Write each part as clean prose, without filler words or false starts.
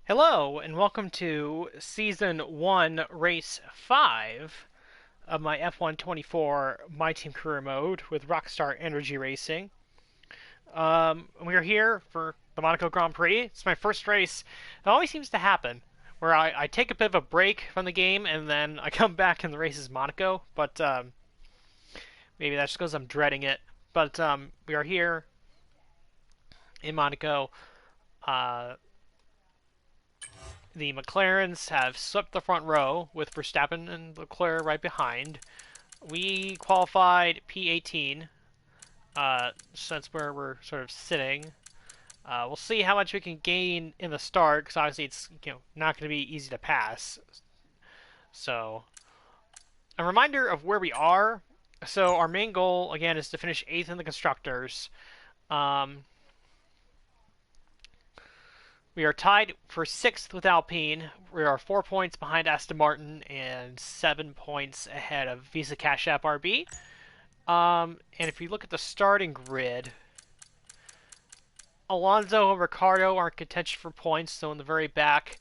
Hello, and welcome to Season 1, Race 5 of my F124 My Team Career Mode with Rockstar Energy Racing. We are here for the Monaco Grand Prix. It's my first race. It always seems to happen, where I take a bit of a break from the game, and then I come back and the race is Monaco, but maybe that's just because I'm dreading it. But we are here in Monaco. Uh, The McLarens have swept the front row with Verstappen and Leclerc right behind. We qualified P18 since where we're sort of sitting. We'll see how much we can gain in the start because obviously it's not going to be easy to pass. So a reminder of where we are. So our main goal again is to finish 8th in the constructors. Um, We are tied for 6th with Alpine. We are 4 points behind Aston Martin and 7 points ahead of Visa Cash App RB. And if you look at the starting grid, Alonso and Ricardo are in contention for points, so in the very back,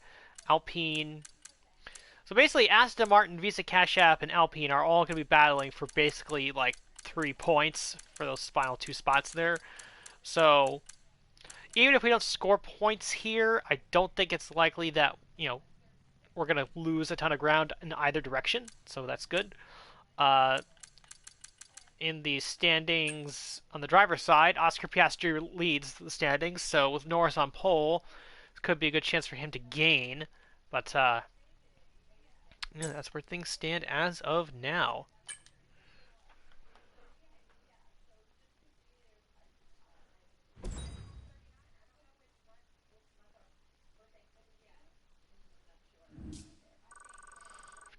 Alpine. So basically, Aston Martin, Visa Cash App, and Alpine are all going to be battling for basically like 3 points for those final 2 spots there. So even if we don't score points here, I don't think it's likely that, we're going to lose a ton of ground in either direction, so that's good. In the standings on the driver's side, Oscar Piastri leads the standings, so with Norris on pole, it could be a good chance for him to gain, but that's where things stand as of now.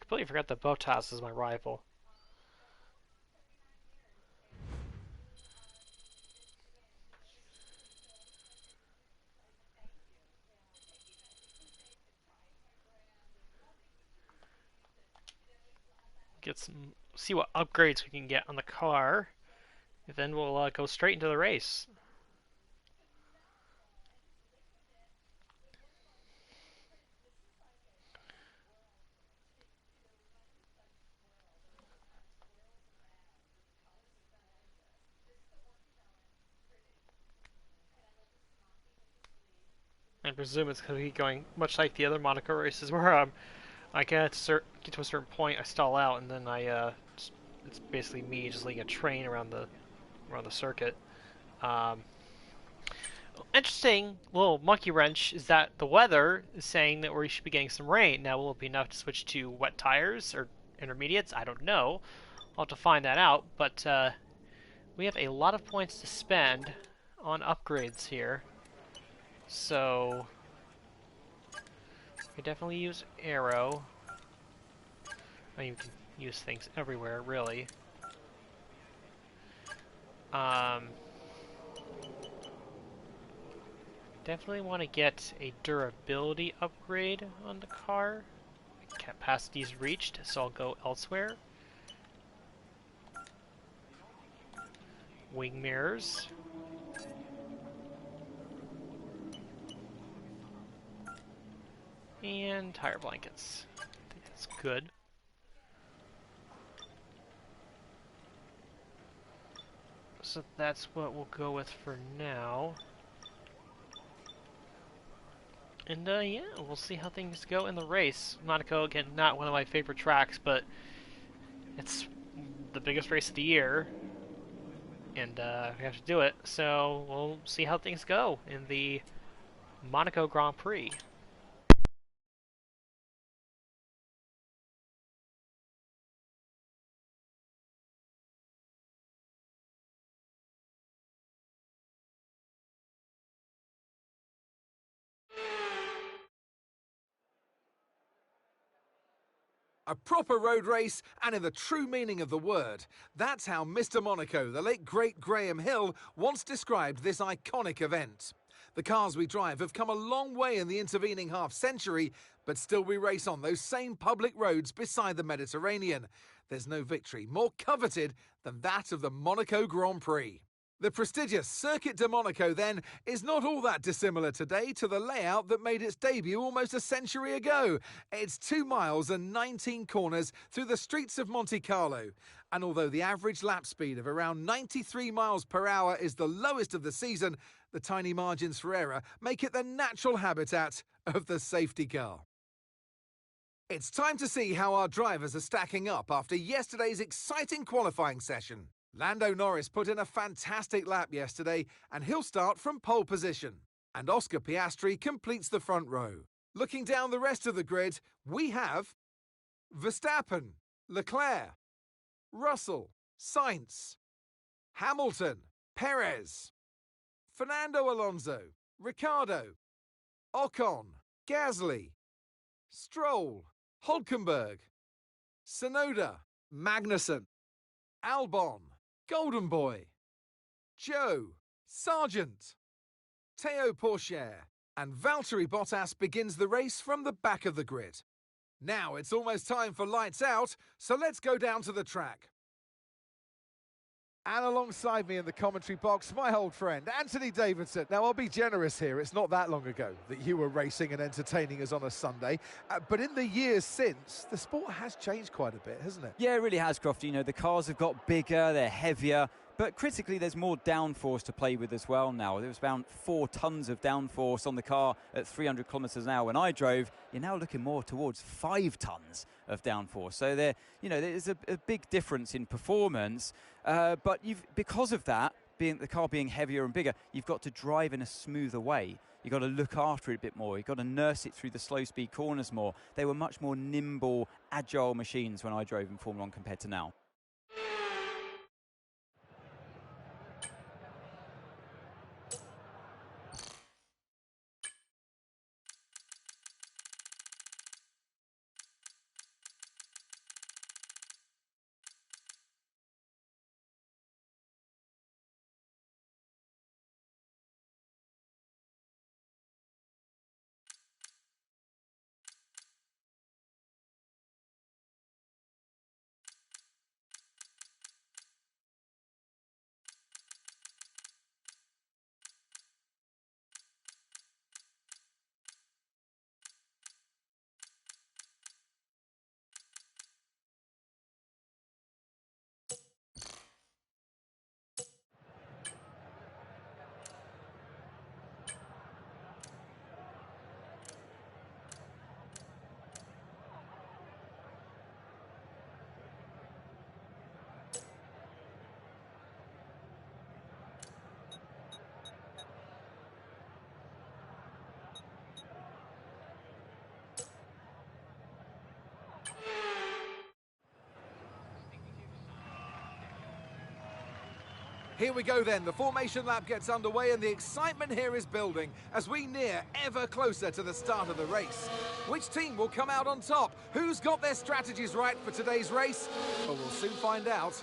Completely forgot that Bottas is my rival. See what upgrades we can get on the car, and then we'll go straight into the race. I presume it's going to be going much like the other Monaco races, where I get to a certain point, I stall out, and then it's basically me just leading a train around the circuit. Um, Interesting little monkey wrench is that the weather is saying that we should be getting some rain. Now, will it be enough to switch to wet tires or intermediates? I don't know. I'll have to find that out. But we have a lot of points to spend on upgrades here. So we definitely use Aero. I mean, you can use things everywhere, really. Definitely want to get a durability upgrade on the car. Capacity is reached, so I'll go elsewhere. Wing mirrors. And tire blankets. I think that's good. So that's what we'll go with for now. And yeah, we'll see how things go in the race. Monaco, again, not one of my favorite tracks, but it's the biggest race of the year. And we have to do it. So we'll see how things go in the Monaco Grand Prix. A proper road race, and in the true meaning of the word. That's how Mr. Monaco, the late great Graham Hill, once described this iconic event. The cars we drive have come a long way in the intervening half-century, but still we race on those same public roads beside the Mediterranean. There's no victory more coveted than that of the Monaco Grand Prix. The prestigious Circuit de Monaco, then, is not all that dissimilar today to the layout that made its debut almost a century ago. It's 2 miles and 19 corners through the streets of Monte Carlo. And although the average lap speed of around 93 miles per hour is the lowest of the season, the tiny margins for error make it the natural habitat of the safety car. It's time to see how our drivers are stacking up after yesterday's exciting qualifying session. Lando Norris put in a fantastic lap yesterday, and he'll start from pole position. And Oscar Piastri completes the front row. Looking down the rest of the grid, we have Verstappen, Leclerc, Russell, Sainz, Hamilton, Perez, Fernando Alonso, Ricciardo, Ocon, Gasly, Stroll, Hulkenberg, Tsunoda, Magnussen, Albon, Golden Boy, Joe, Sargent, Théo Pourchaire, and Valtteri Bottas begins the race from the back of the grid. Now it's almost time for lights out, so let's go down to the track. And alongside me in the commentary box, my old friend, Anthony Davidson. Now, I'll be generous here. It's not that long ago that you were racing and entertaining us on a Sunday. But in the years since, the sport has changed quite a bit, hasn't it? Yeah, it really has, Crofty. You know, the cars have got bigger, they're heavier. But critically, there's more downforce to play with as well now. There was around 4 tons of downforce on the car at 300 kilometres an hour when I drove. You're now looking more towards 5 tons of downforce. So there's a big difference in performance. But because of that, the car being heavier and bigger, you've got to drive in a smoother way. You've got to look after it a bit more. You've got to nurse it through the slow-speed corners more. They were much more nimble, agile machines when I drove in Formula 1 compared to now. Here we go then, the formation lap gets underway and the excitement here is building as we near ever closer to the start of the race. Which team will come out on top? Who's got their strategies right for today's race? Well, we'll soon find out.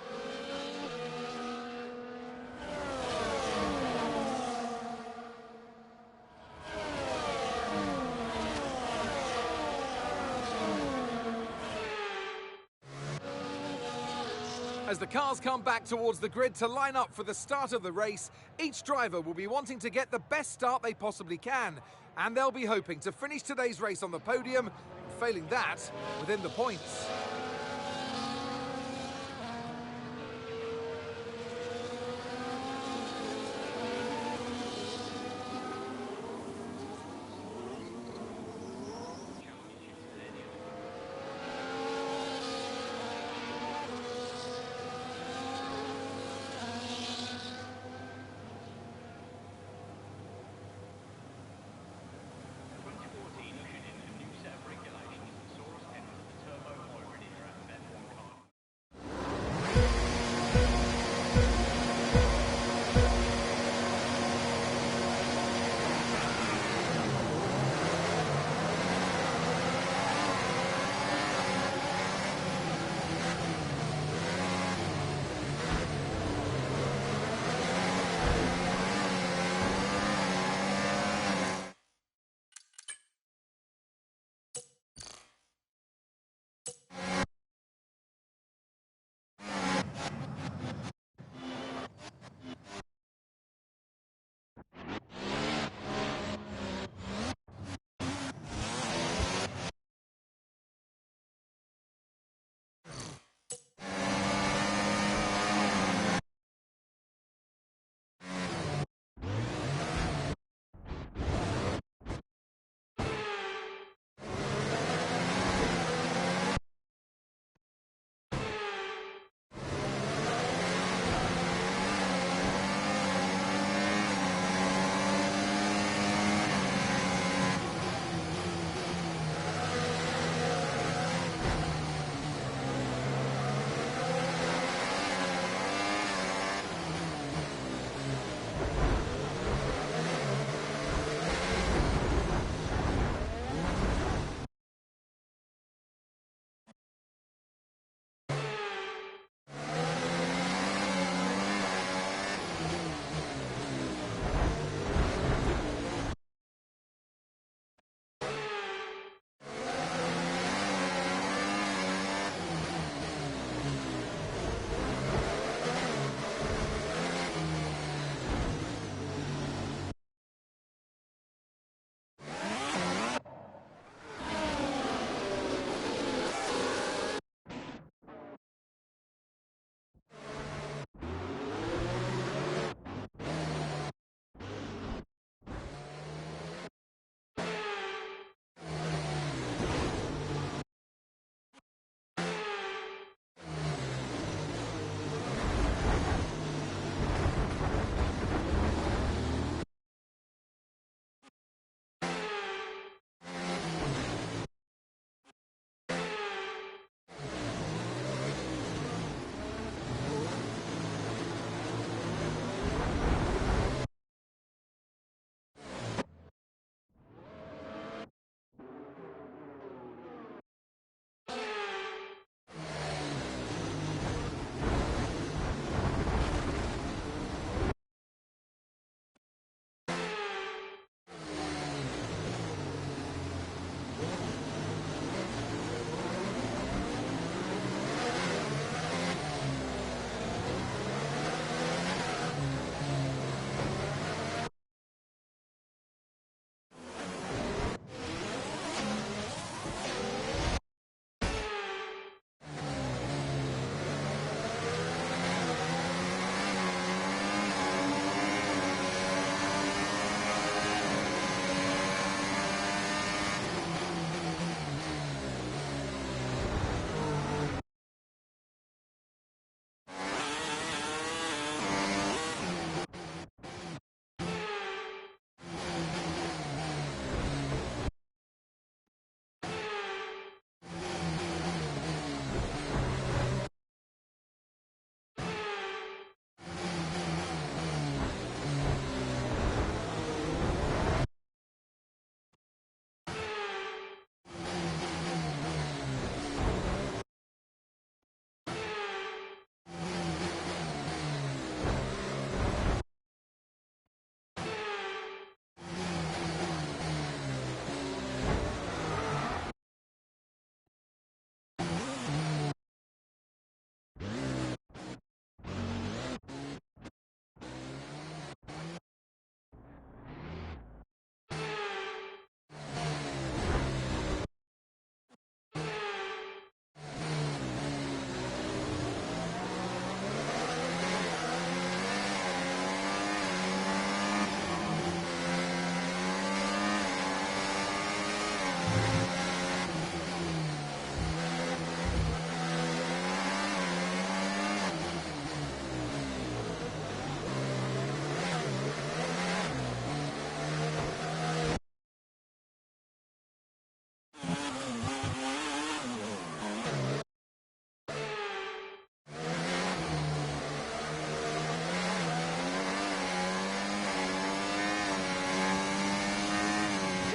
As the cars come back towards the grid to line up for the start of the race, each driver will be wanting to get the best start they possibly can. And they'll be hoping to finish today's race on the podium, failing that, within the points.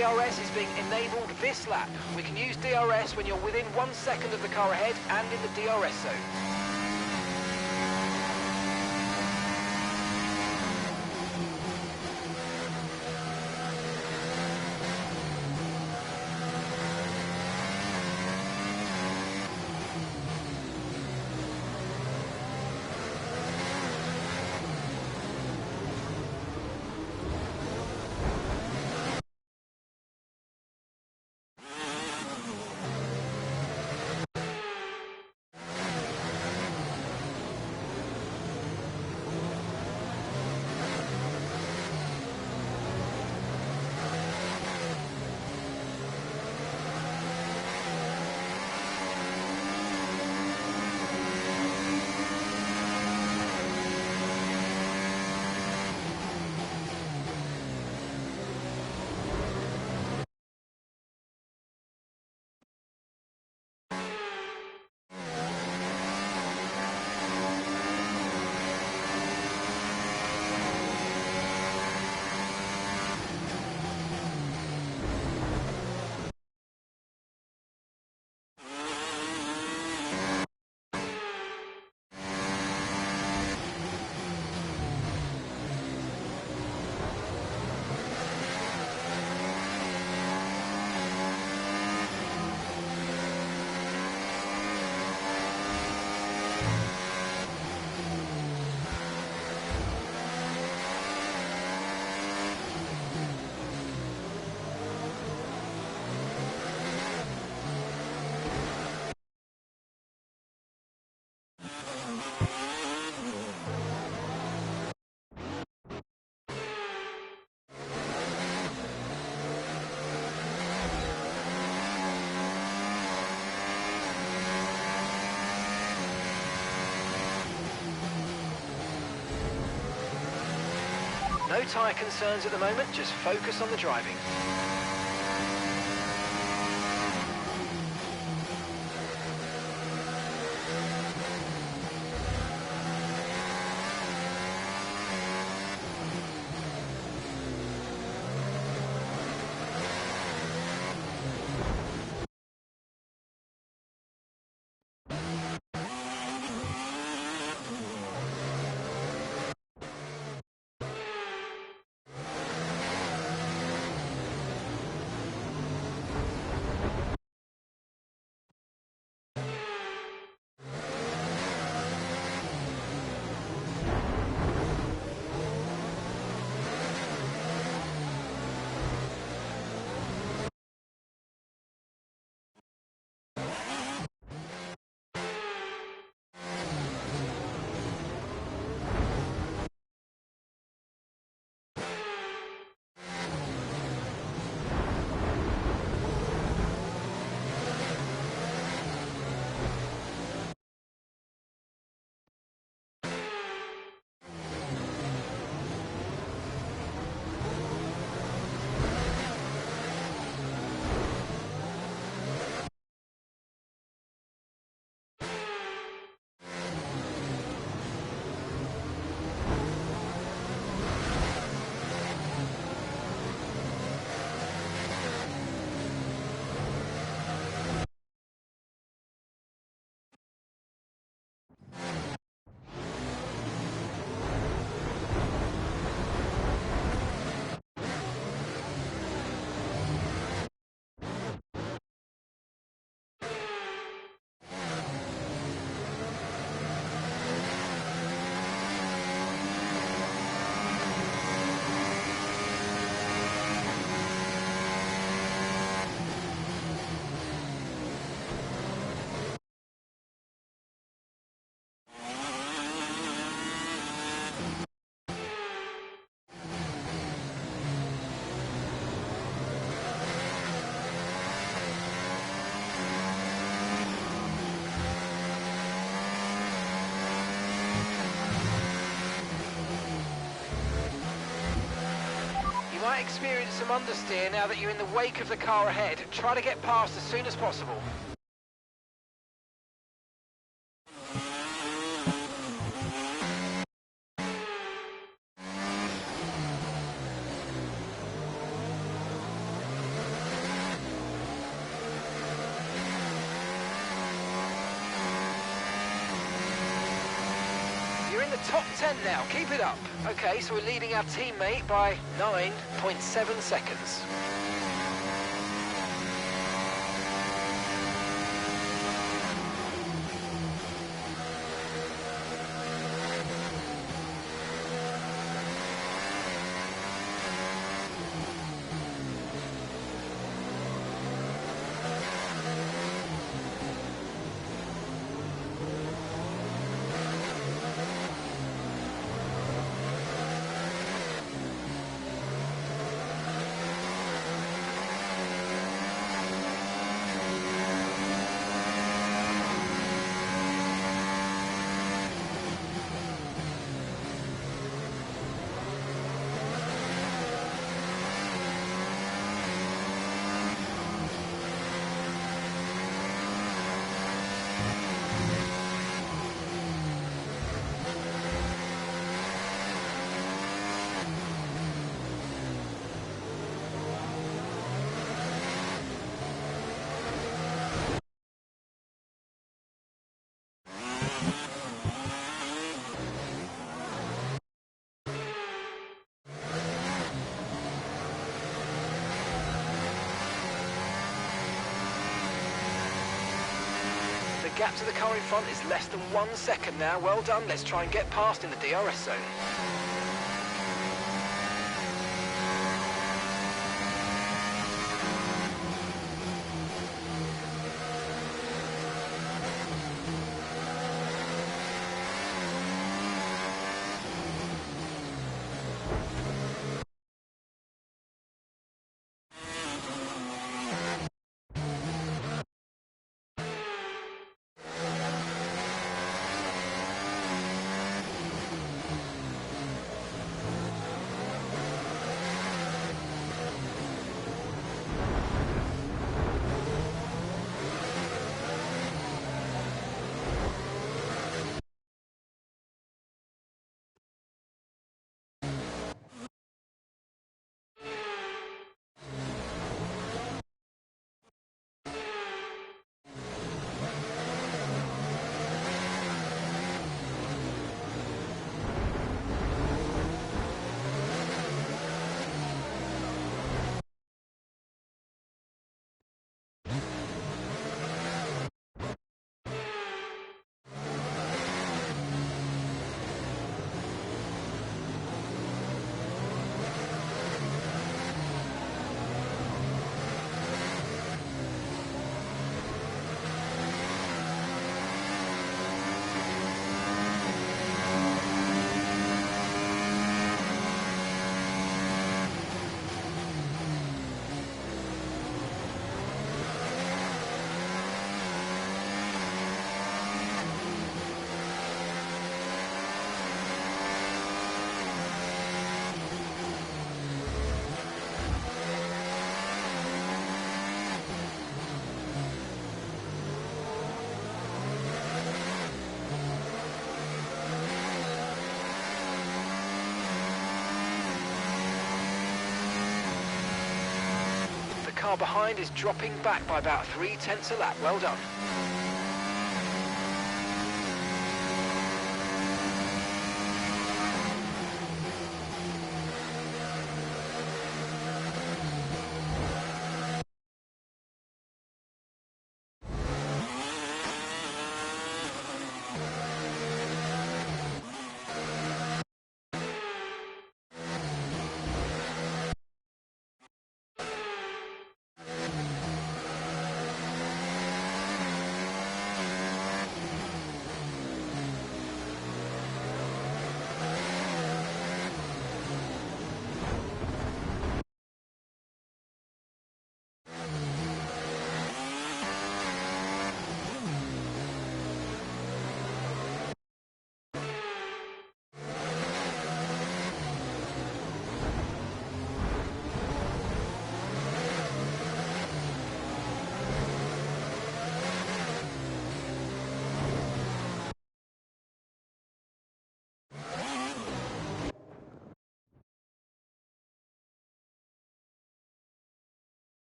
DRS is being enabled this lap. We can use DRS when you're within 1 second of the car ahead and in the DRS zone. No tyre concerns at the moment, just focus on the driving. You might experience some understeer now that you're in the wake of the car ahead. Try to get past as soon as possible. in the top 10 now. Keep it up. Okay, so we're leading our teammate by 9.7 seconds. The gap to the car in front is less than 1 second now. Well done. Let's try and get past in the DRS zone. The car behind is dropping back by about 0.3 a lap. Well done.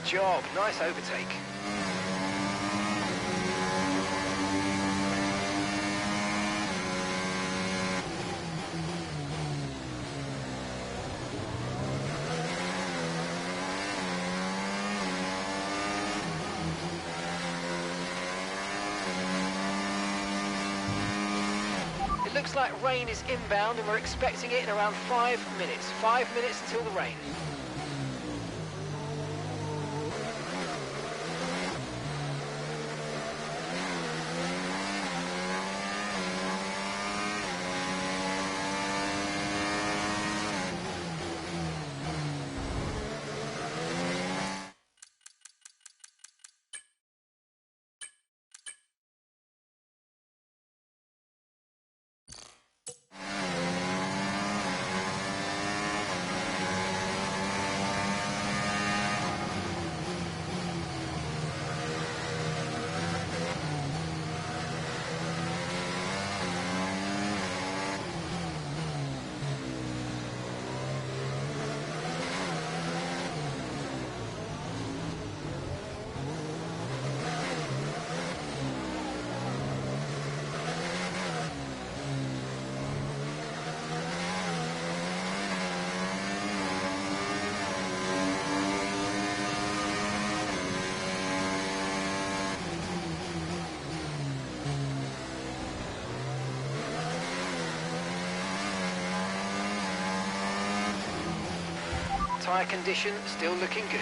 Good job, nice overtake. It looks like rain is inbound and we're expecting it in around 5 minutes. 5 minutes until the rain. Tyre condition still looking good.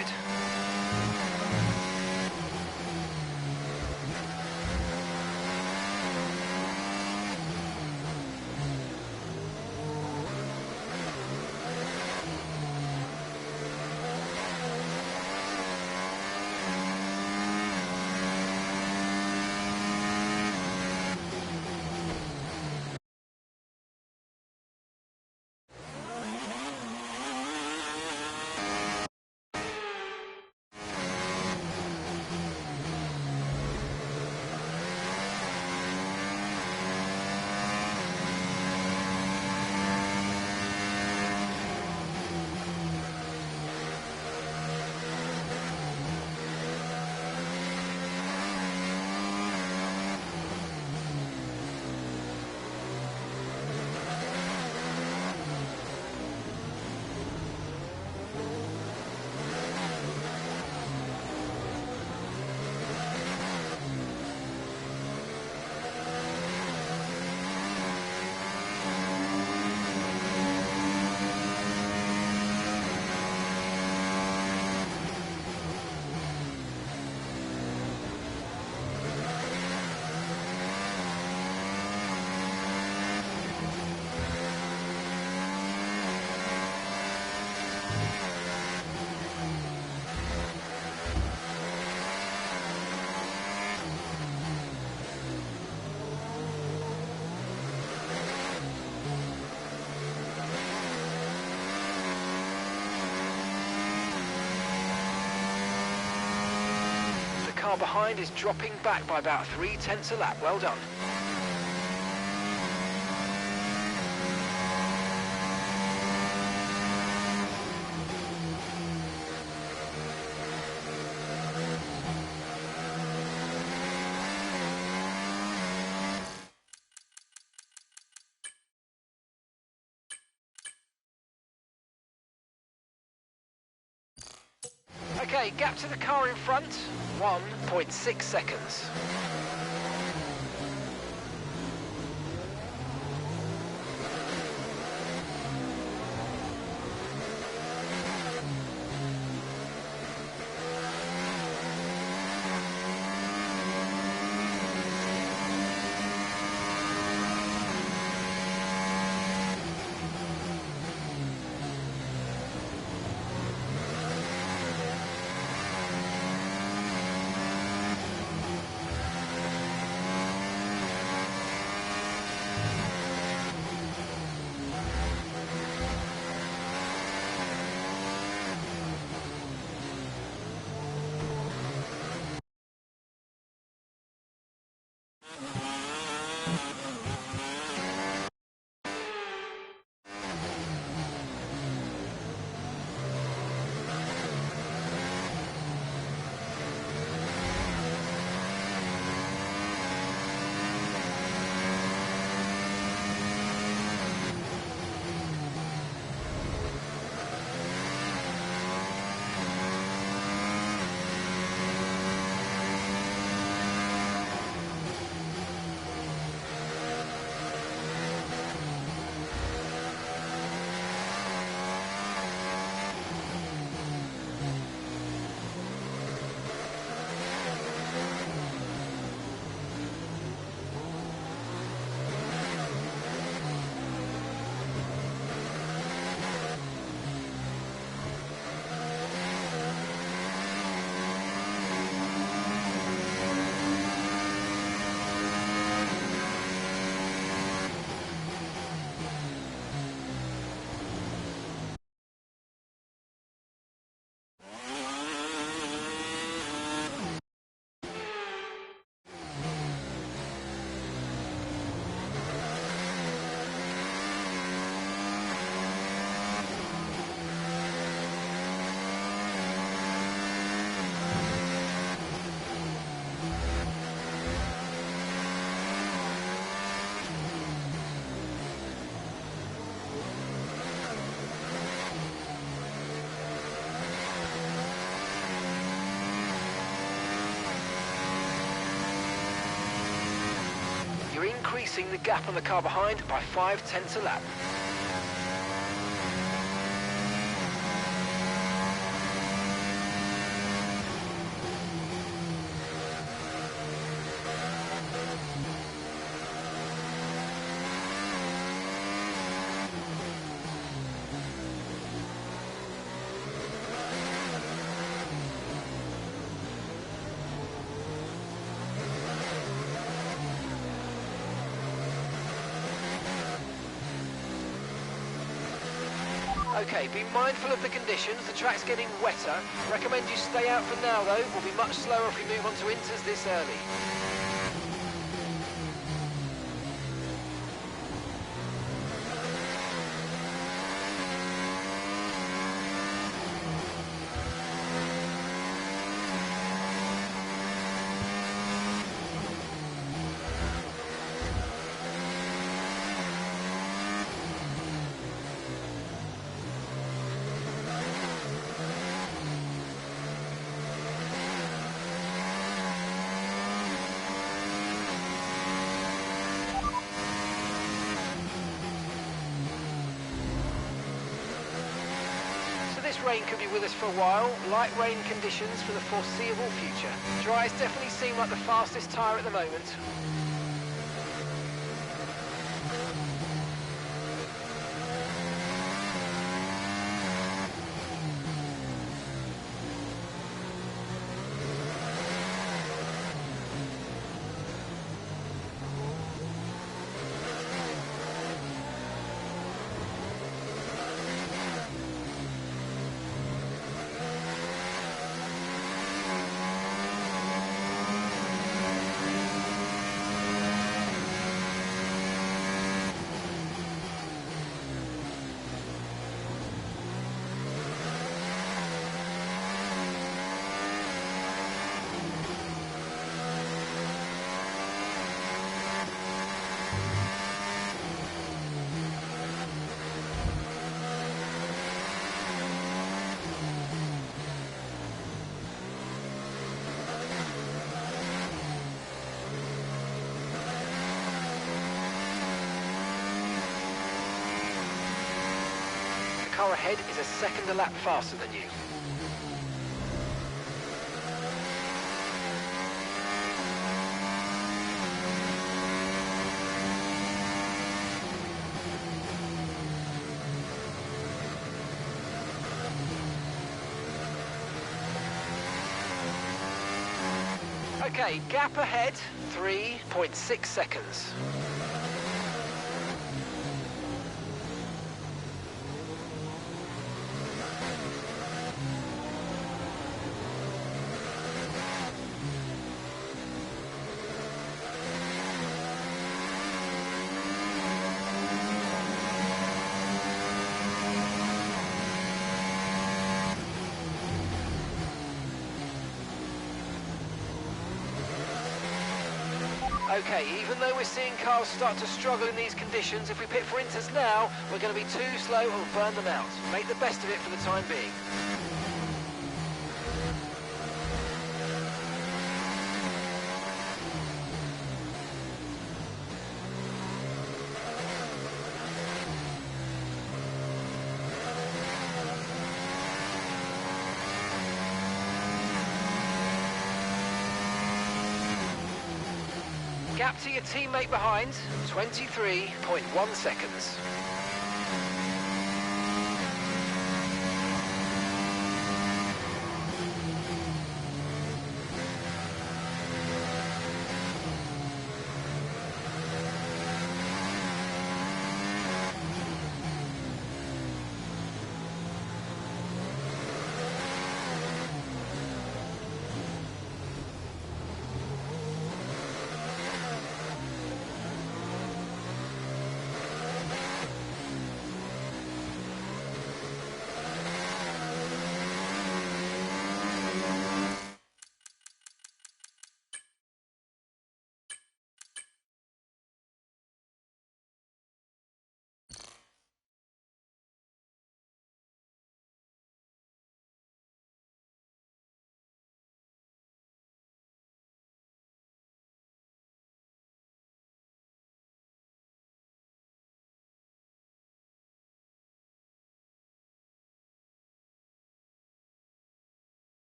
The car behind is dropping back by about 3/10 a lap. Well done. Okay, gap to the car in front, 1.6 seconds. increasing the gap on the car behind by 0.5 a lap. Okay, be mindful of the conditions. The track's getting wetter. Recommend you stay out for now though. We'll be much slower if we move on to inters this early. This rain could be with us for a while. Light rain conditions for the foreseeable future. Dry's definitely seem like the fastest tyre at the moment. The car ahead is a second a lap faster than you. Okay, gap ahead, 3.6 seconds. Okay, even though we're seeing cars start to struggle in these conditions, if we pit for inters now, we're going to be too slow and we'll burn them out. Make the best of it for the time being. Gap to your teammate behind, 23.1 seconds.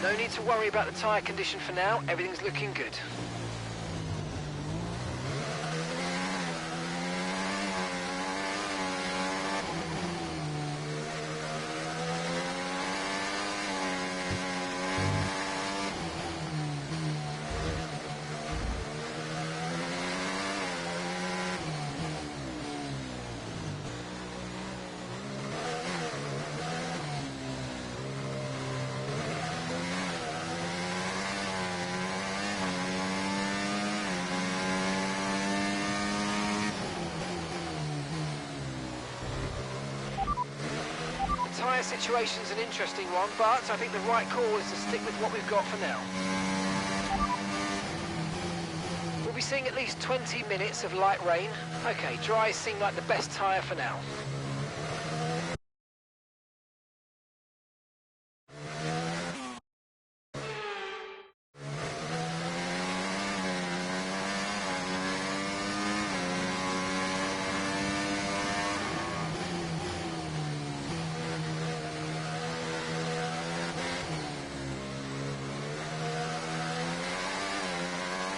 No need to worry about the tyre condition for now, everything's looking good. Tyre situation's an interesting one, but I think the right call is to stick with what we've got for now. We'll be seeing at least 20 minutes of light rain. Okay, dry seem like the best tyre for now.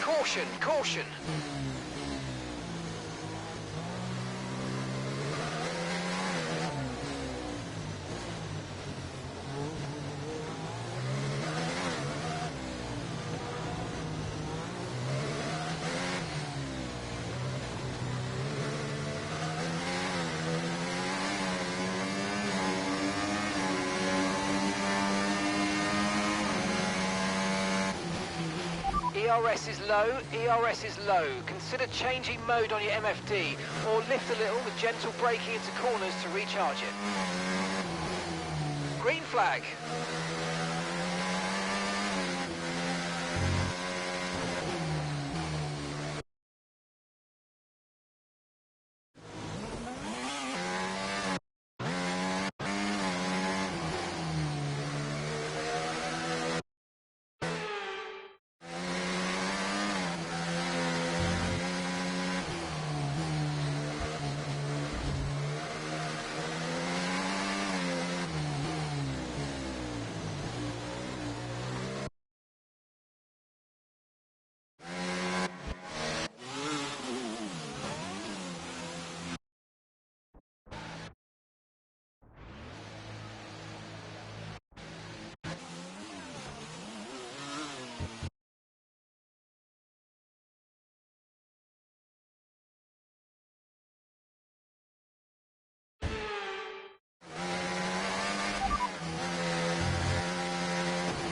Caution, caution. ERS is low, ERS is low. Consider changing mode on your MFD or lift a little with gentle braking into corners to recharge it. Green flag.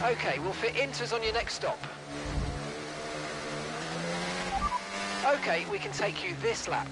Okay, we'll fit inters on your next stop. Okay, we can take you this lap.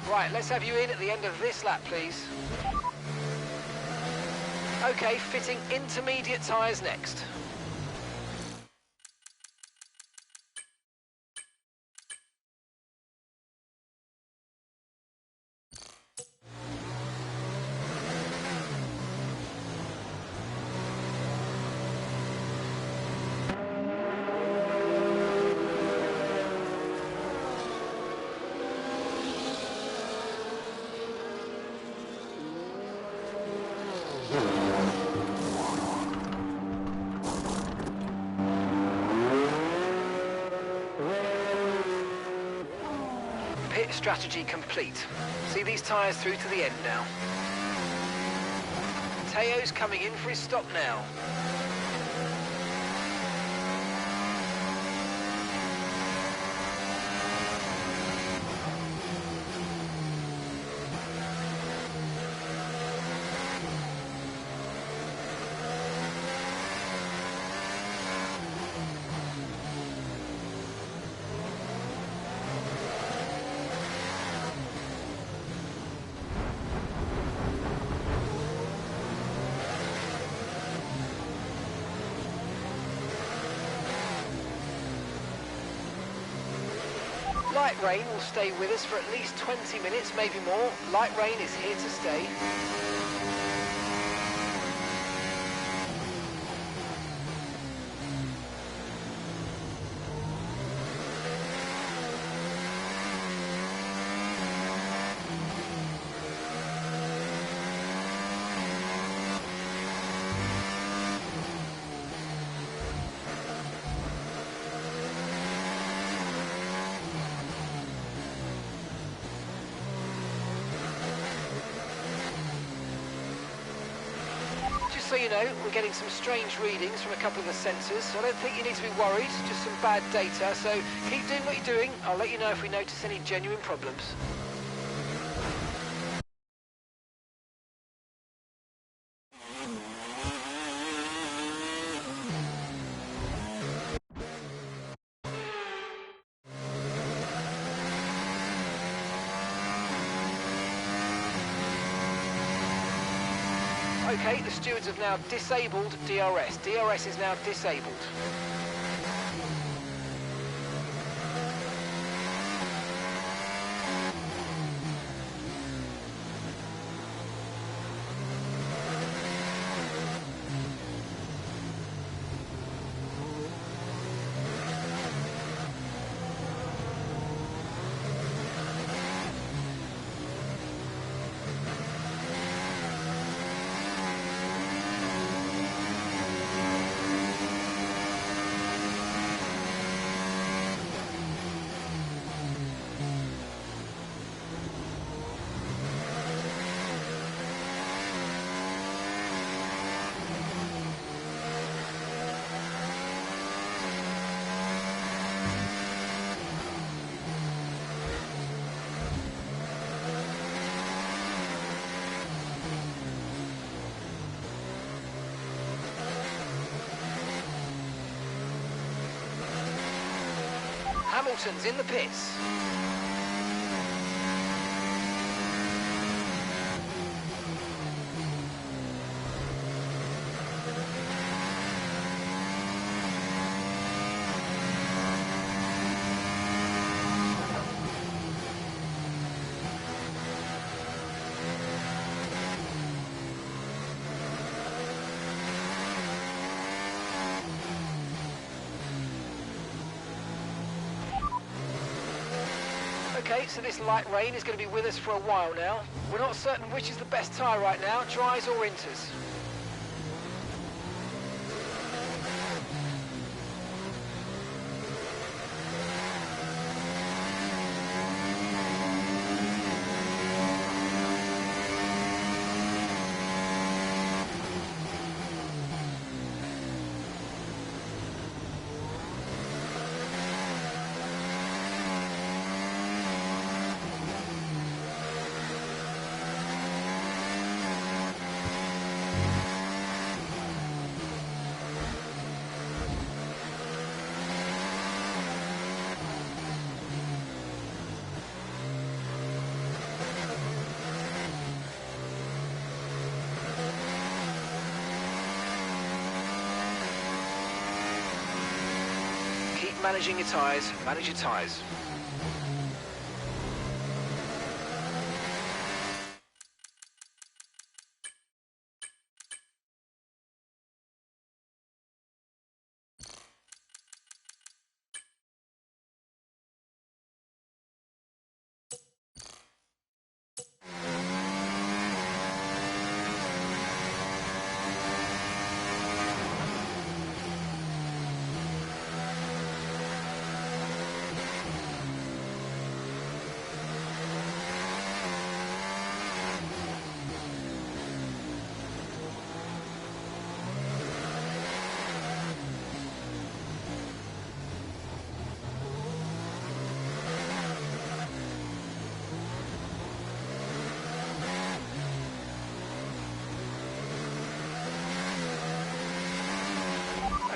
Right, let's have you in at the end of this lap, please. Okay, fitting intermediate tyres next. Pit strategy complete. See these tyres through to the end now. Teo's coming in for his stop now. Light rain will stay with us for at least 20 minutes, maybe more. Light rain is here to stay. So you know, we're getting some strange readings from a couple of the sensors, so I don't think you need to be worried, just some bad data, so keep doing what you're doing. I'll let you know if we notice any genuine problems. Okay, the stewards have now disabled DRS. DRS is now disabled. Hamilton's in the pits. Okay, so this light rain is going to be with us for a while now. We're not certain which is the best tyre right now, dries or inters. Managing your tyres, manage your tyres.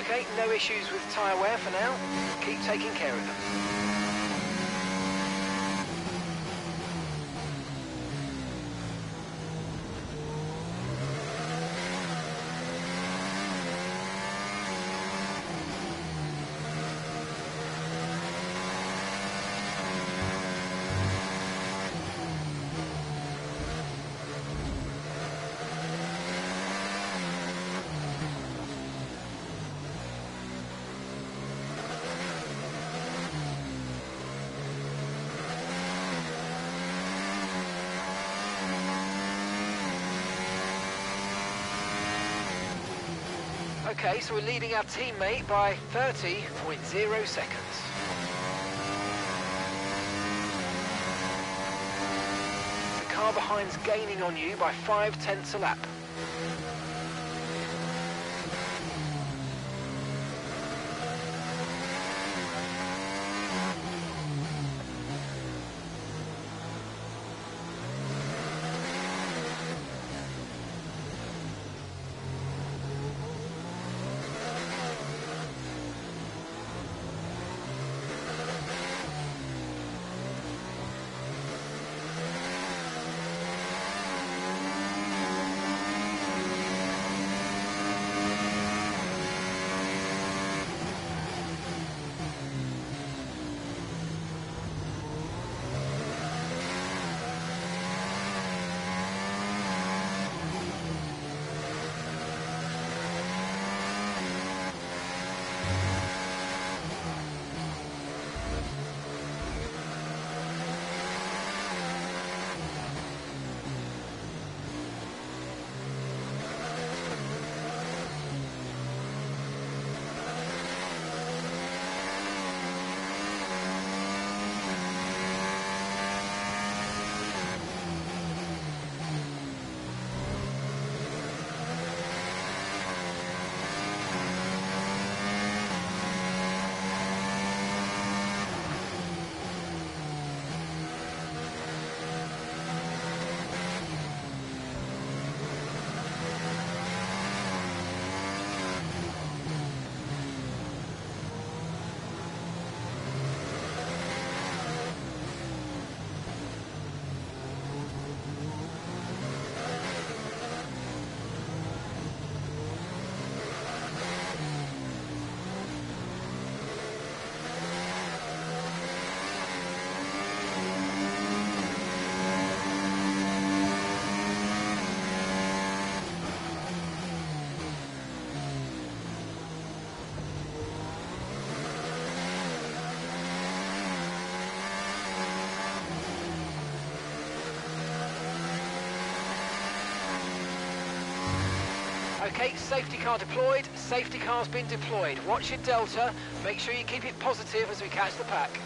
Okay, no issues with tyre wear for now. Keep taking care of them. Okay, so we're leading our teammate by 30.0 seconds. The car behind's gaining on you by 0.5 a lap. Okay, safety car deployed, safety car's been deployed. Watch your delta, make sure you keep it positive as we catch the pack.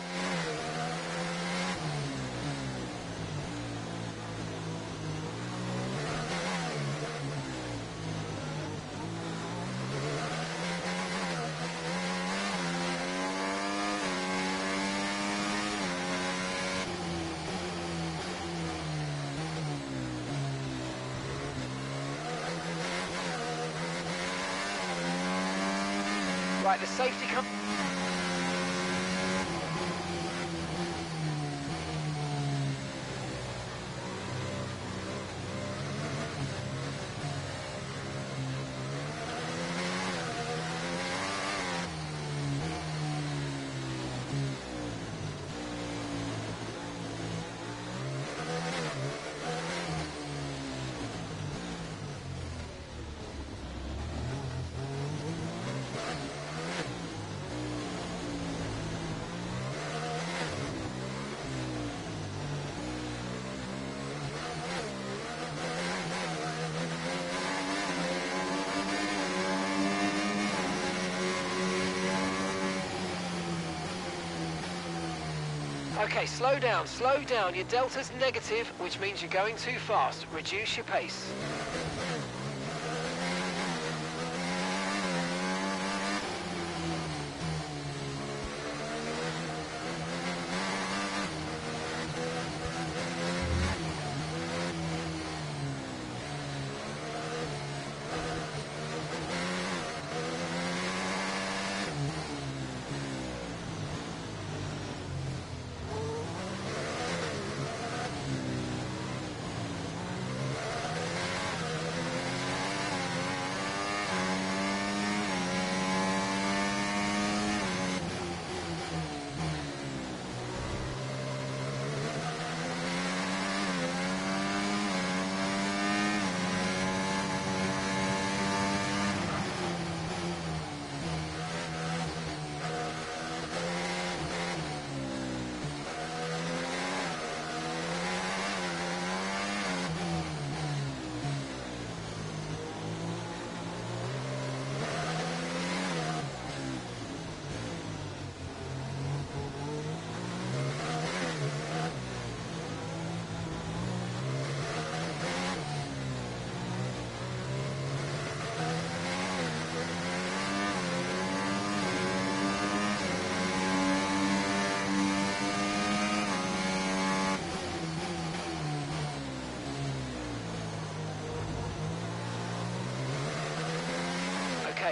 Right, the safety car... Okay, slow down, slow down. Your delta's negative, which means you're going too fast. Reduce your pace.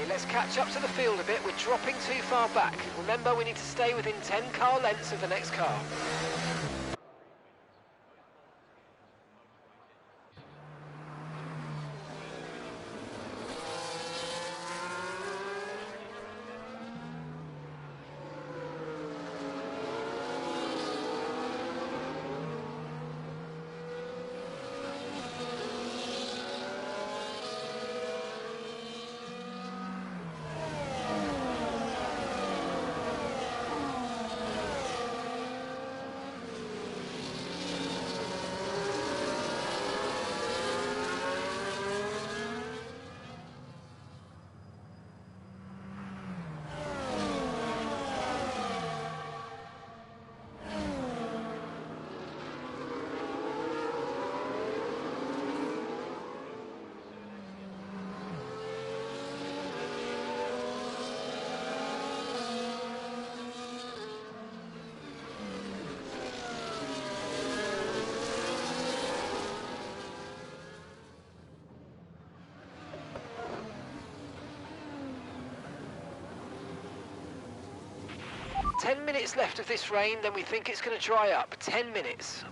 Okay, let's catch up to the field a bit. We're dropping too far back. Remember, we need to stay within 10 car lengths of the next car. Ten minutes left of this rain, then we think it's going to dry up. 10 minutes.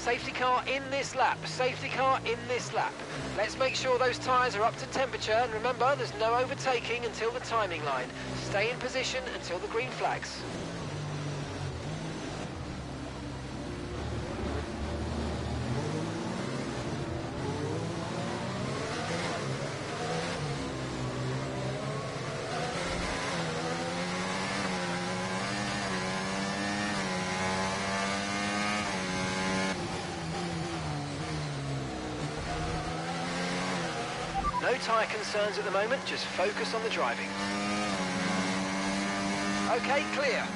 Safety car in this lap, safety car in this lap. Let's make sure those tyres are up to temperature, and remember, there's no overtaking until the timing line. Stay in position until the green flags. No tyre concerns at the moment, just focus on the driving. Okay, clear.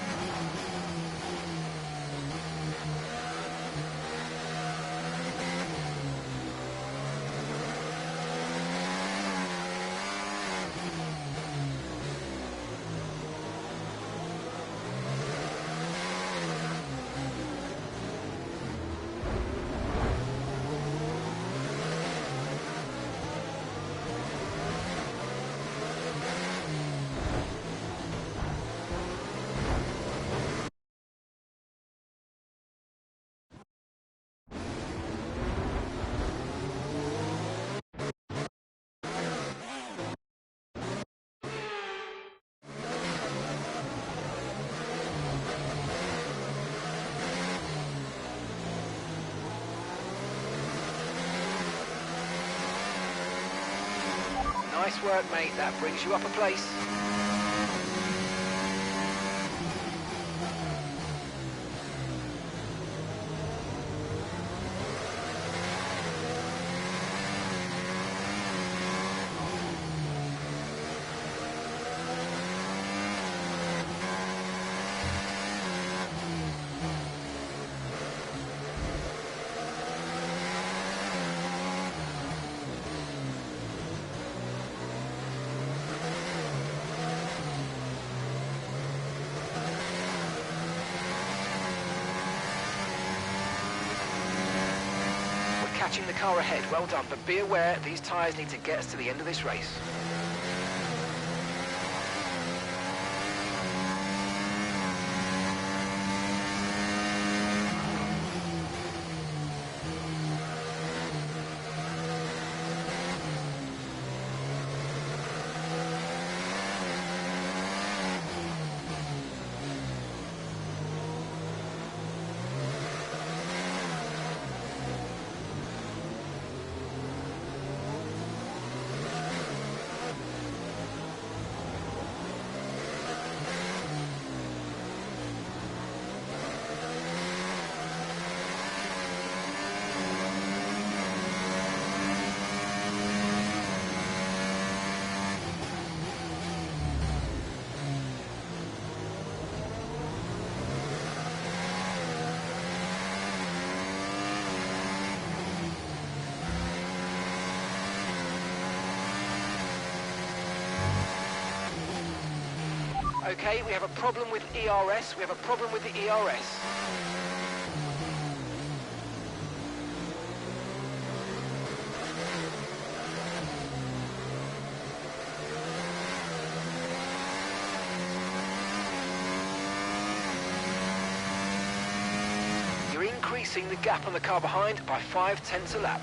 Nice work, mate. That brings you up a place. Catching the car ahead, well done, but be aware these tyres need to get us to the end of this race. Okay, we have a problem with ERS. We have a problem with the ERS. You're increasing the gap on the car behind by 5/10 a lap.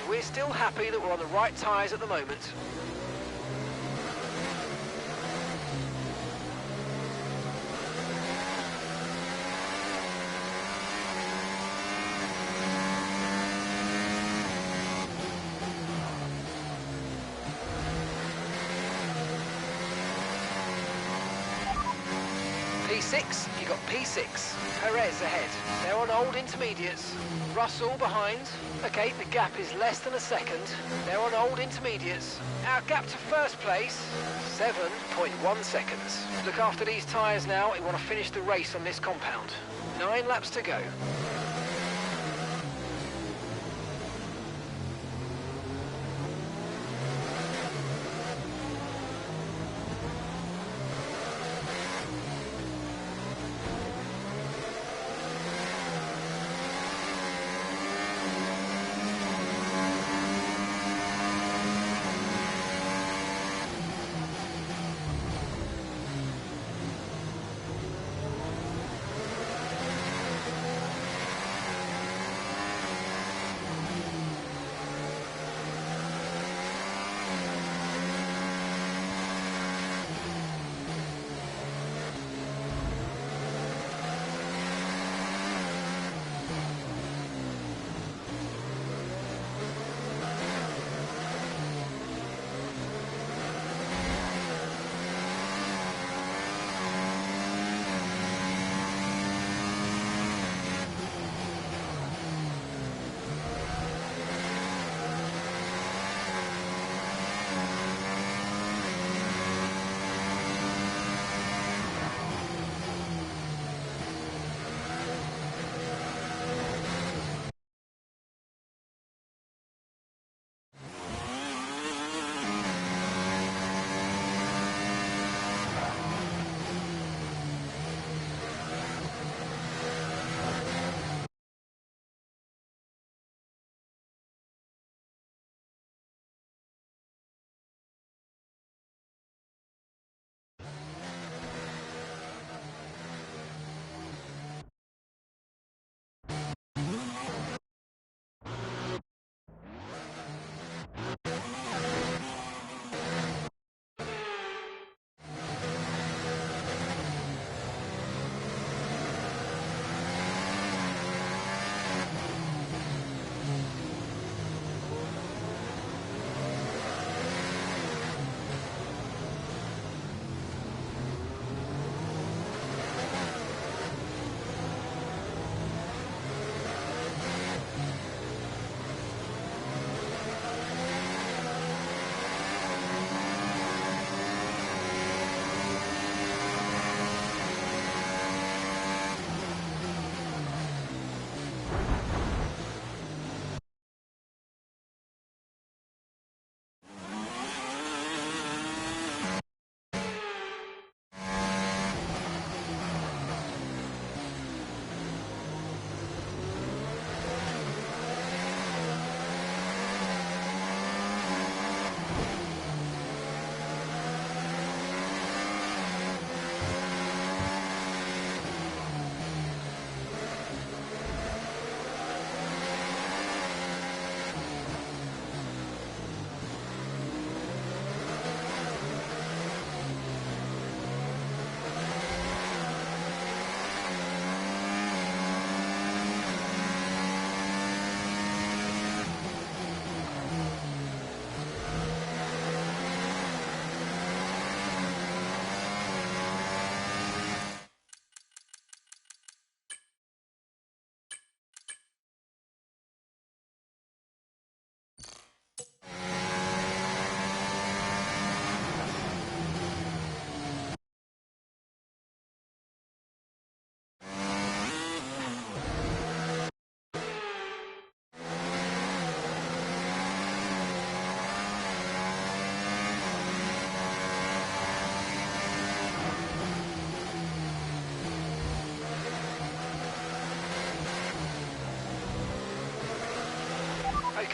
We're still happy that we're on the right tyres at the moment. P6, you got P6. Perez ahead. They're on old intermediates. Russell behind. Okay, the gap is less than a second. They're on old intermediates. Our gap to first place, 7.1 seconds. Look after these tyres now. We want to finish the race on this compound. 9 laps to go.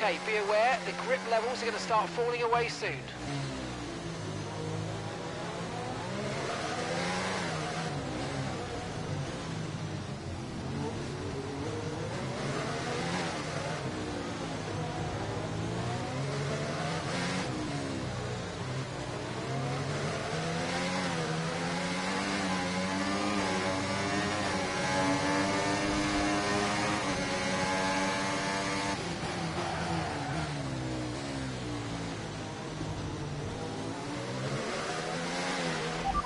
Okay, be aware, the grip levels are going to start falling away soon.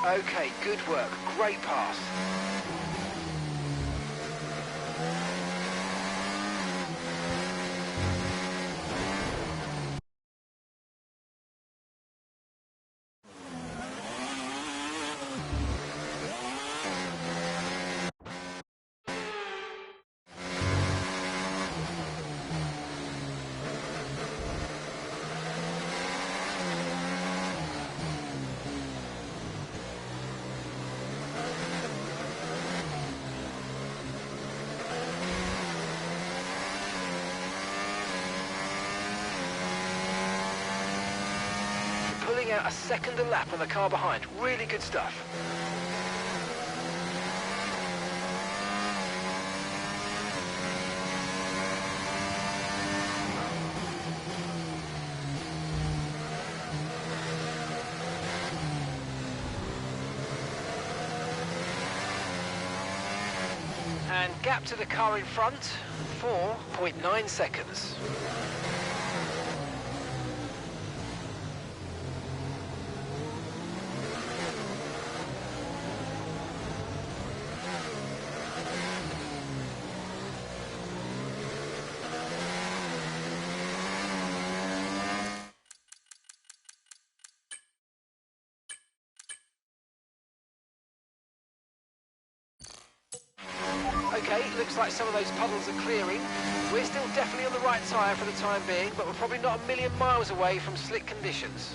Okay, good work. Great pass. Pulling out a second a lap on the car behind. Really good stuff. And gap to the car in front, 4.9 seconds. Okay, looks like some of those puddles are clearing. We're still definitely on the right tyre for the time being, but we're probably not a million miles away from slick conditions.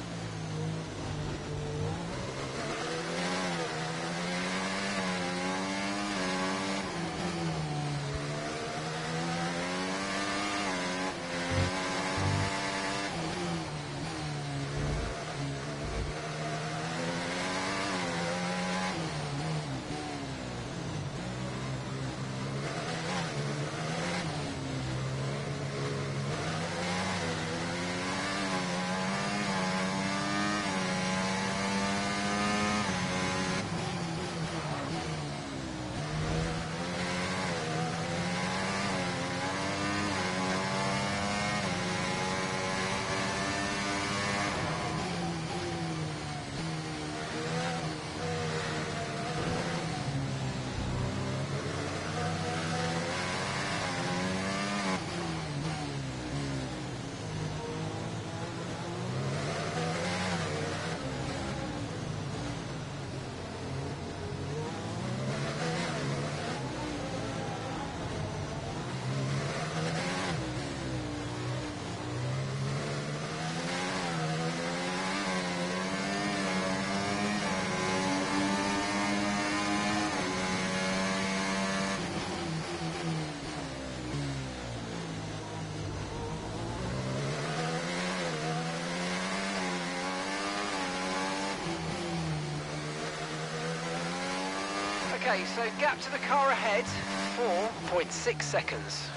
Okay, so gap to the car ahead, 4.6 seconds.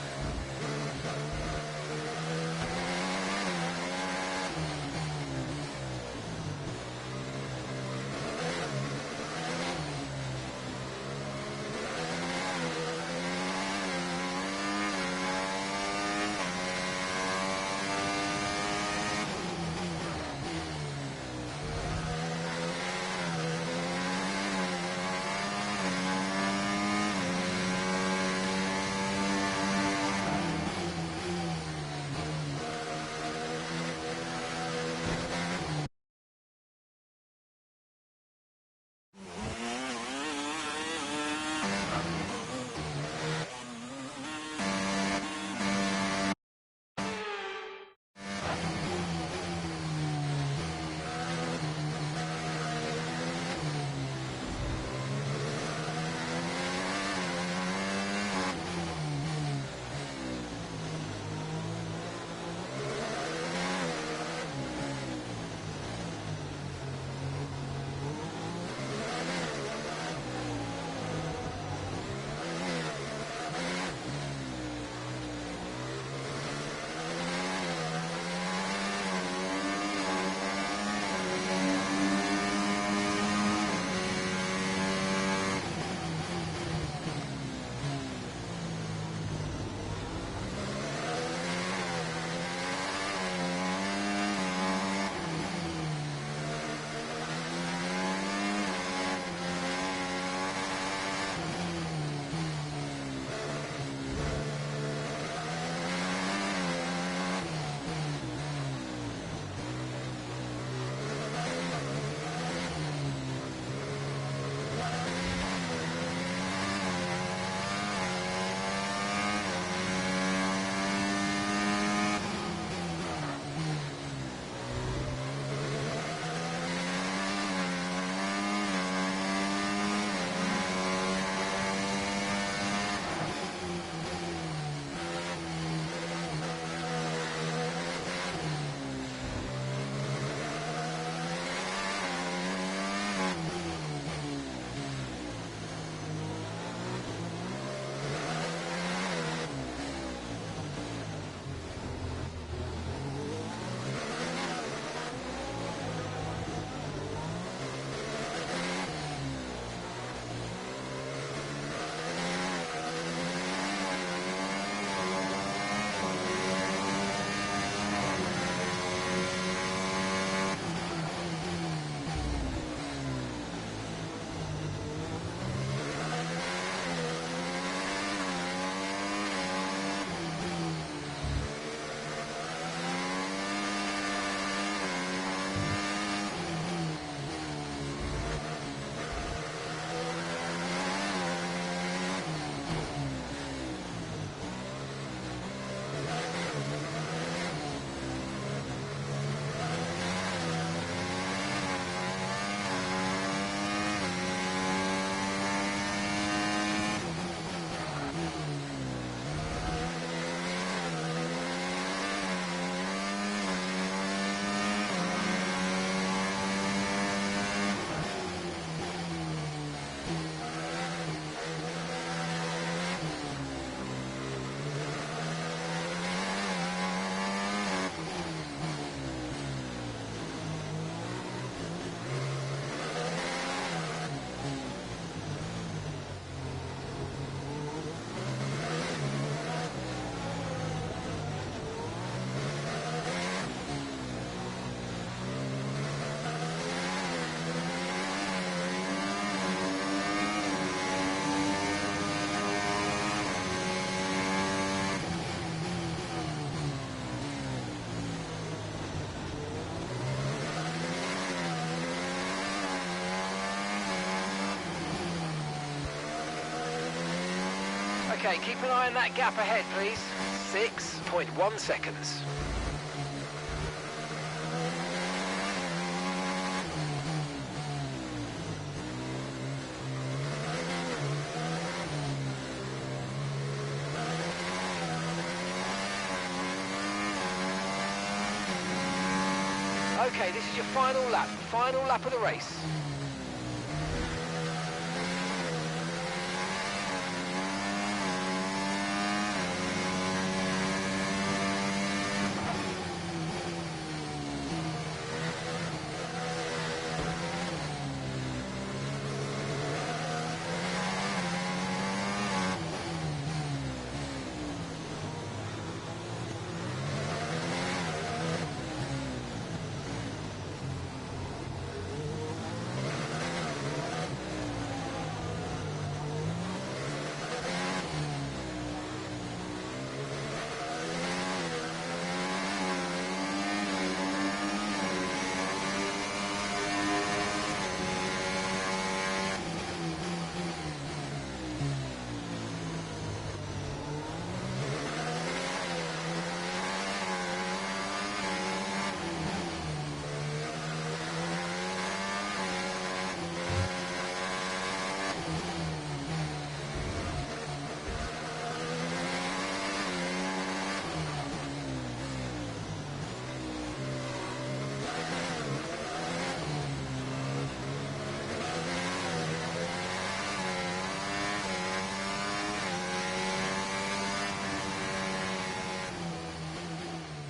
Okay, keep an eye on that gap ahead, please. 6.1 seconds. Okay, this is your final lap of the race.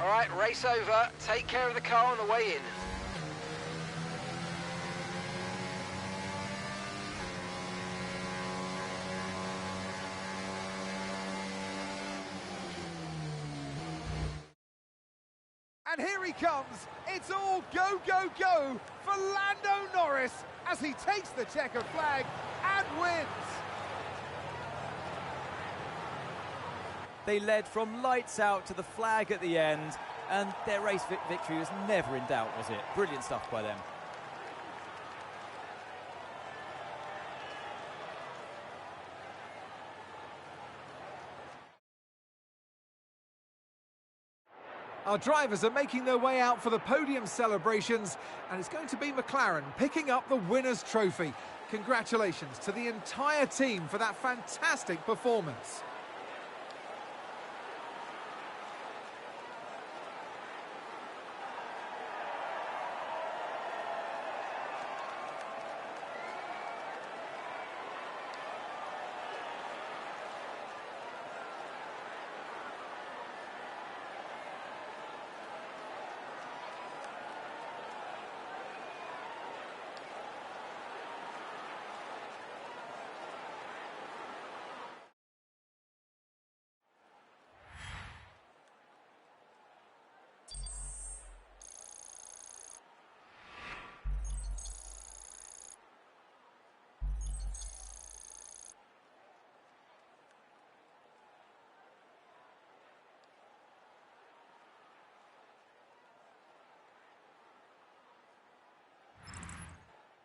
All right, race over. Take care of the car on the way in. And here he comes. It's all go, go, go for Lando Norris as he takes the checkered flag and wins. They led from lights out to the flag at the end, and their race victory was never in doubt, was it? Brilliant stuff by them. Our drivers are making their way out for the podium celebrations, and it's going to be McLaren picking up the winner's trophy. Congratulations to the entire team for that fantastic performance.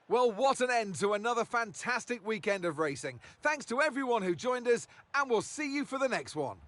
Well, what an end to another fantastic weekend of racing. Thanks to everyone who joined us, and we'll see you for the next one.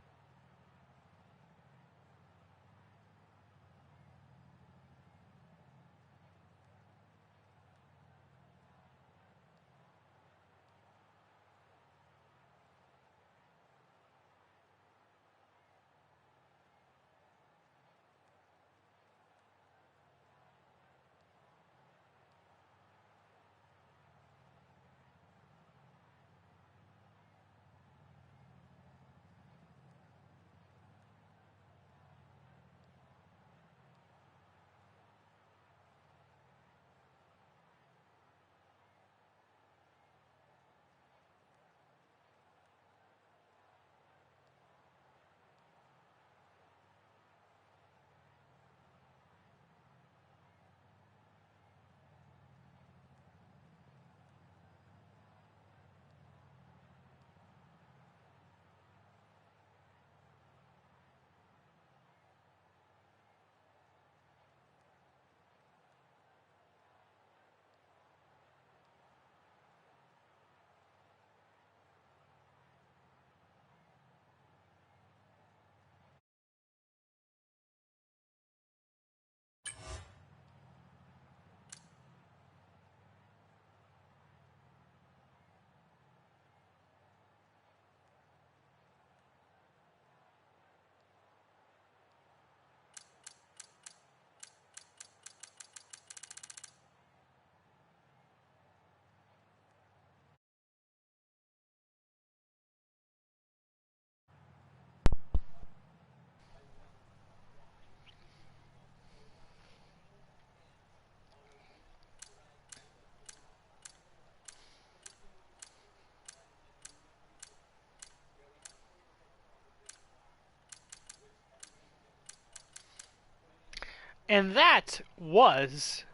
And that was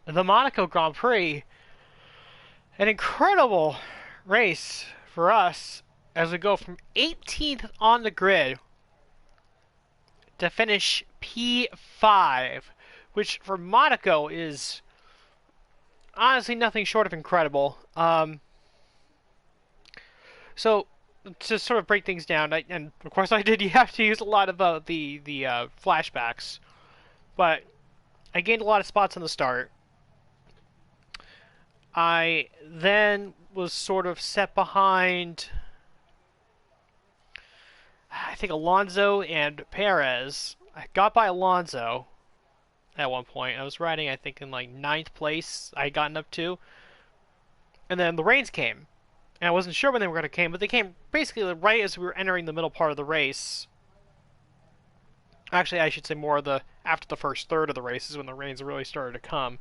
the Monaco Grand Prix. An incredible race for us as we go from 18th on the grid to finish P5, which for Monaco is honestly nothing short of incredible. So to sort of break things down, and of course I did. You have to use a lot of the flashbacks, but I gained a lot of spots on the start. I then was sort of set behind, I think, Alonso and Perez. I got by Alonso at one point. I was riding, I think, in like 9th place I had gotten up to. And then the rains came. And I wasn't sure when they were going to come, but they came basically right as we were entering the middle part of the race. Actually, I should say more after the first third of the race is when the rains really started to come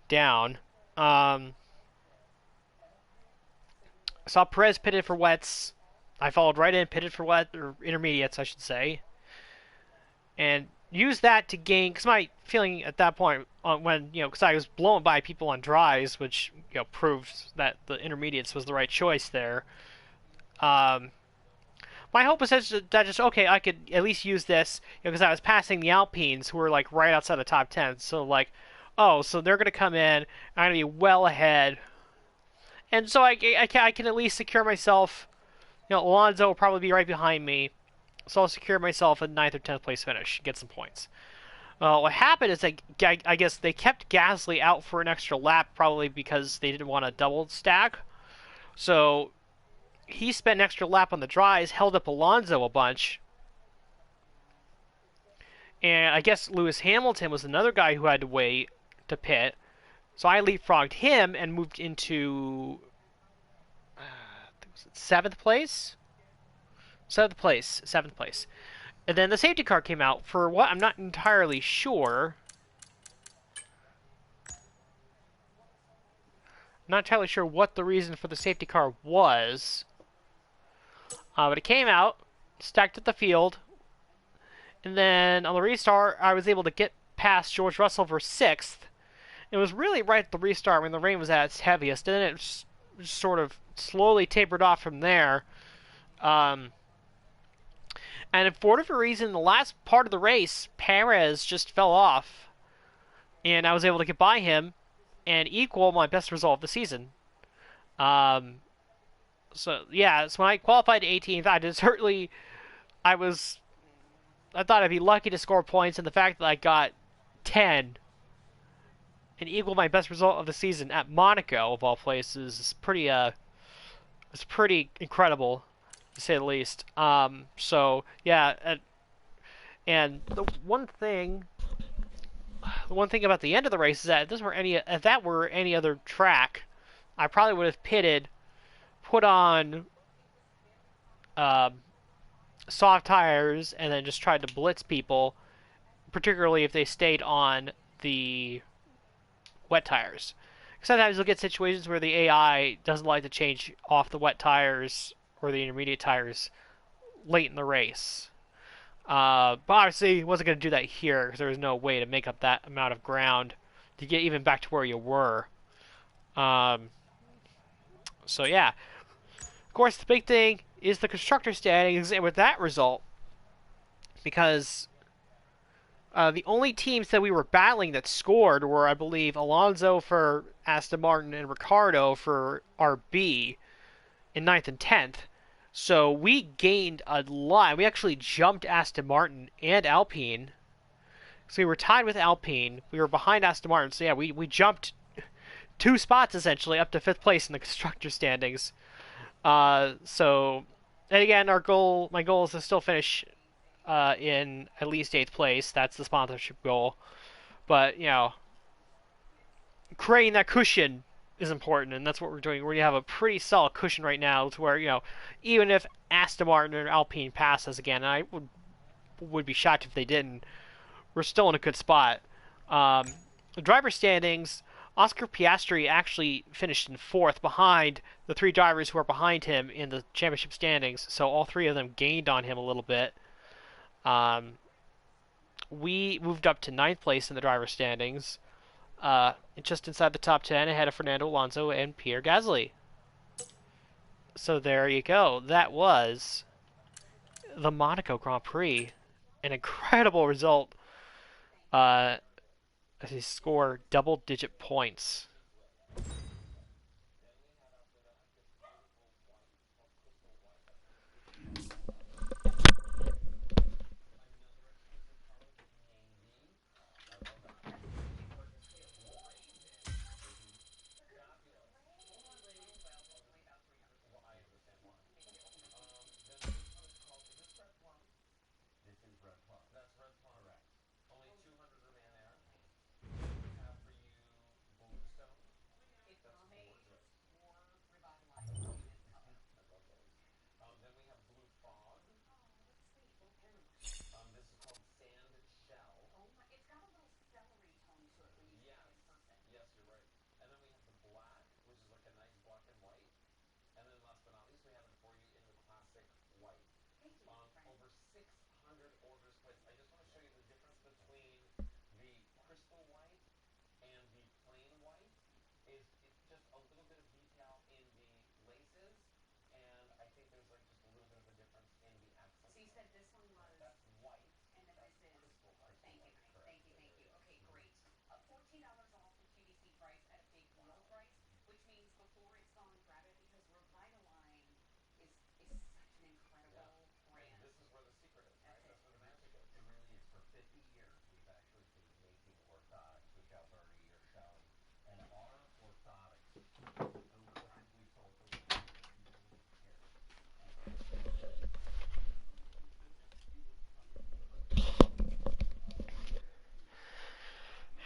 down. I saw Perez pitted for wets. I followed right in, pitted for wet, or intermediates, I should say. And used that to gain, because my feeling at that point, because I was blown by people on dries, which, proved that the intermediates was the right choice there. My hope was that okay, I could at least use this, because I was passing the Alpines, who were, like, right outside the top 10. So, like, so they're going to come in, I'm going to be well ahead. And so I can at least secure myself. Alonso will probably be right behind me, so I'll secure myself a 9th or 10th place finish, get some points. What happened is I guess they kept Gasly out for an extra lap, probably because they didn't want a double stack. So he spent an extra lap on the dries, held up Alonso a bunch. And I guess Lewis Hamilton was another guy who had to wait to pit. So I leapfrogged him and moved into 7th place? 7th place. And then the safety car came out for what? I'm not entirely sure. I'm not entirely sure what the reason for the safety car was. But it came out, stacked at the field. And then on the restart, I was able to get past George Russell for 6th. It was really right at the restart when the rain was at its heaviest. And then it just sort of slowly tapered off from there. And for whatever reason, the last part of the race, Perez just fell off. And I was able to get by him and equal my best result of the season. So when I qualified 18th, I thought I'd be lucky to score points, and the fact that I got 10 and equal my best result of the season at Monaco, of all places, is pretty incredible, to say the least. And the one thing about the end of the race is that if that were any other track, I probably would have pitted, put on soft tires, and then just tried to blitz people, particularly if they stayed on the wet tires. Sometimes you'll get situations where the AI doesn't like to change off the wet tires or the intermediate tires late in the race. But obviously, wasn't going to do that here because there was no way to make up that amount of ground to get even back to where you were. Of course, the big thing is the constructor standings, and with that result, because the only teams that we were battling that scored were, I believe, Alonso for Aston Martin and Ricciardo for RB in 9th and 10th. So we gained a lot. We actually jumped Aston Martin and Alpine. So we were tied with Alpine. We were behind Aston Martin. So yeah, we jumped 2 spots essentially up to 5th place in the constructor standings. And again, my goal is to still finish in at least 8th place. That's the sponsorship goal. But, creating that cushion is important, and that's what we're doing. We have a pretty solid cushion right now to where, even if Aston Martin or Alpine pass us again, and I would be shocked if they didn't, we're still in a good spot. The driver standings, Oscar Piastri actually finished in 4th behind the 3 drivers who are behind him in the championship standings, so all 3 of them gained on him a little bit. we moved up to ninth place in the driver standings, just inside the top 10, ahead of Fernando Alonso and Pierre Gasly. So there you go. That was the Monaco Grand Prix. An incredible result. As he scored double-digit points.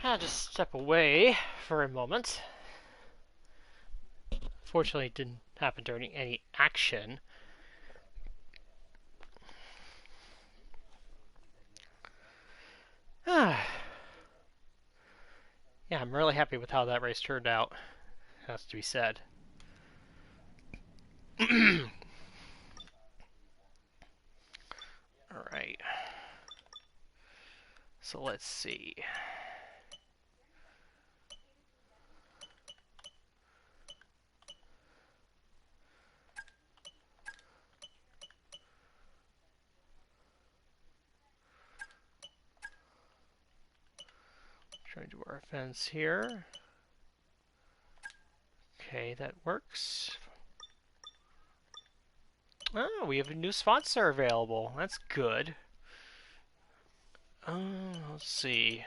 I'll just step away for a moment. Fortunately, it didn't happen during any action. Yeah, I'm really happy with how that race turned out. Has to be said. Alright. So let's see. Trying to do our fence here. Okay, that works. Oh, we have a new sponsor available. That's good. Let's see.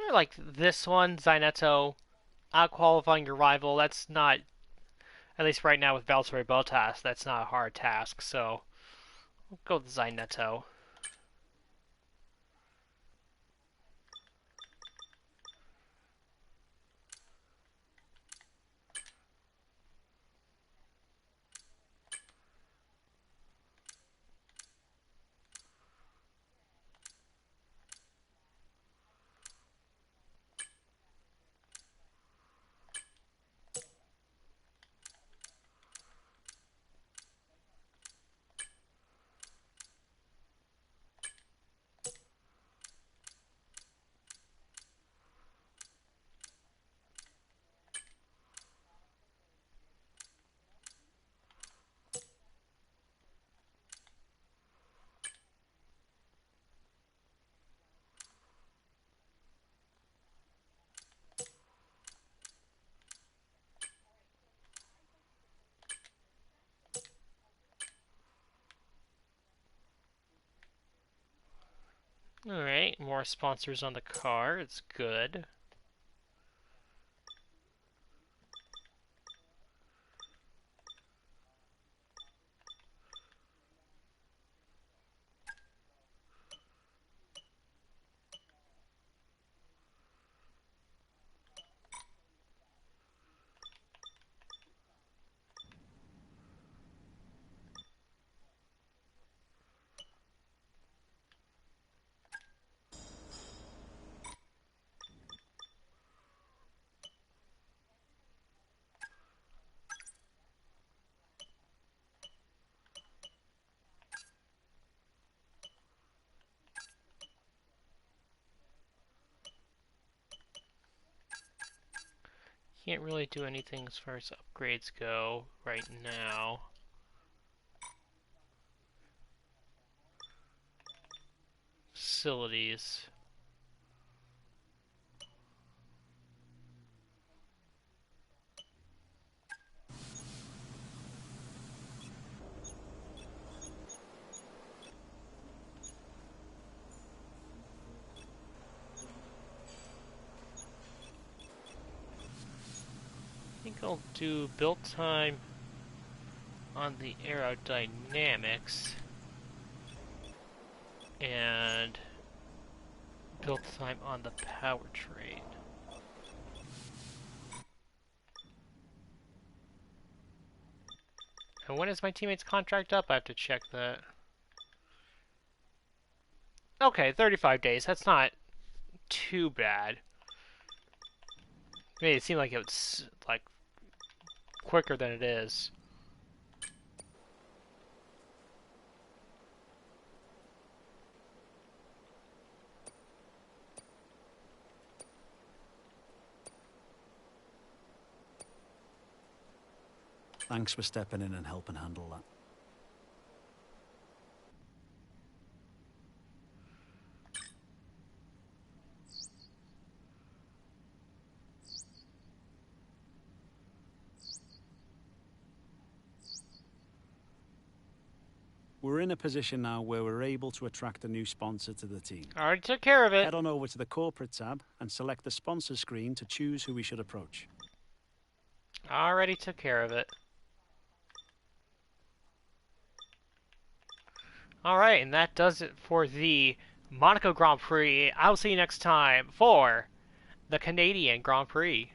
I like this one, Zainetto, out qualifying your rival. That's not, at least right now with Valtteri Bottas, that's not a hard task. So we'll go with Zainetto. Alright, more sponsors on the car. It's good. Can't really do anything as far as upgrades go right now. Facilities. I think I'll do build time on the aerodynamics and build time on the powertrain. And when is my teammate's contract up? I have to check that. Okay, 35 days. That's not too bad. Made it seem like it was like quicker than it is. Thanks for stepping in and helping handle that. We're in a position now where we're able to attract a new sponsor to the team. Already took care of it. Head on over to the corporate tab and select the sponsor screen to choose who we should approach. Already took care of it. Alright, and that does it for the Monaco Grand Prix. I'll see you next time for the Canadian Grand Prix.